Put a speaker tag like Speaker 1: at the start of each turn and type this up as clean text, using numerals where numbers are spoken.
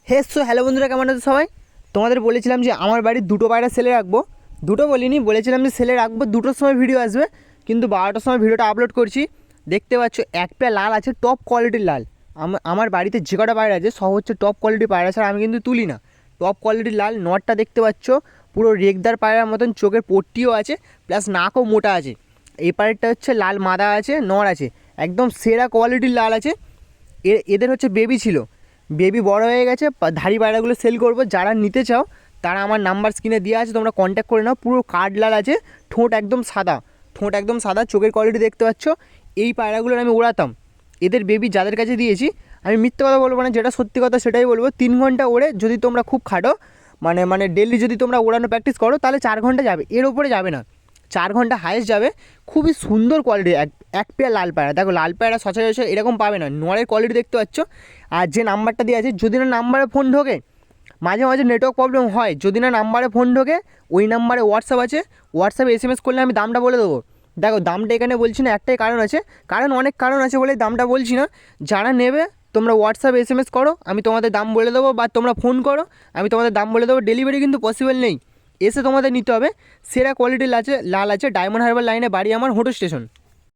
Speaker 1: Hello বন্ধুরা, কেমন আছো সবাই? তোমাদের বলেছিলাম যে আমার বাড়ির দুটো পায়রা সেলে রাখবো। দুটো বলিনি, বলেছিলাম যে সেলে রাখবো, দুটোর সময় ভিডিও আসবে, কিন্তু 12টার সময় ভিডিওটা আপলোড করছি। দেখতে পাচ্ছ এক পেয়ার লাল আছে, টপ কোয়ালিটির লাল। আমার বাড়িতে যে কটা পায়রা আছে সব হচ্ছে টপ কোয়ালিটির পায়রা, ছাড়া আমি কিন্তু তুলি না। টপ কোয়ালিটির লাল নটটা দেখতে পাচ্ছ, পুরো রেগদার পায়রার মতন, চোখের পট্টিও আছে, প্লাস নাকও মোটা আছে। এই পায়রাটা হচ্ছে লাল মাদা আছে, নর আছে, একদম সেরা কোয়ালিটির লাল আছে। এদের হচ্ছে বেবি ছিল, বেবি বড় হয়ে গেছে। ধাড়ি পায়রাগুলো সেল করবো, যারা নিতে চাও তারা আমার নাম্বার স্ক্রিনে দেওয়া আছে, তোমরা কন্ট্যাক্ট করে নাও। পুরো কাঠ লাল আছে, ঠোঁট একদম সাদা, চোখের কোয়ালিটি দেখতে পাচ্ছ। এই পায়রাগুলোর আমি ওড়াতাম। এদের বেবি যাদের কাছে দিয়েছি, আমি মিথ্যে কথা বলবো না, যেটা সত্যি কথা সেটাই বলবো। 3 ঘন্টা ওড়ে, যদি তোমরা খুব খাটো, মানে ডেলি যদি তোমরা ওড়ানো প্র্যাকটিস করো, তাহলে 4 ঘন্টা যাবে, এর ওপরে যাবে না। 4 ঘন্টা হায়েস্ট যাবে। খুবই সুন্দর কোয়ালিটি, এক পেয়ার লাল পায়রা। দেখো, লাল পায়রা সচরাচর এরকম পাবে না, নরের কোয়ালিটি দেখতে পাচ্ছ। আর যে নাম্বারটা দেওয়া আছে, যদি না নাম্বারে ফোন ঢোকে, মাঝে মাঝে নেটওয়ার্ক প্রবলেম হয়, যদি না নাম্বারে ফোন ঢোকে, ওই নাম্বারে হোয়াটসঅ্যাপ আছে, হোয়াটসঅ্যাপে SMS করলে আমি দামটা বলে দেবো। দেখো, দামটা এখানে বলছি না, একটাই কারণ আছে, অনেক কারণ আছে বলে দামটা বলছি না। যারা নেবে তোমরা হোয়াটসঅ্যাপে SMS করো, আমি তোমাদের দাম বলে দেবো, বা তোমরা ফোন করো, আমি তোমাদের দাম বলে দেবো। ডেলিভারি কিন্তু পসিবল নেই, এসে তোমাদের নিতে হবে। সেরা কোয়ালিটির লাল আছে, ডায়মন্ড হারবার লাইনে বাড়ি আমার, হোটো স্টেশন।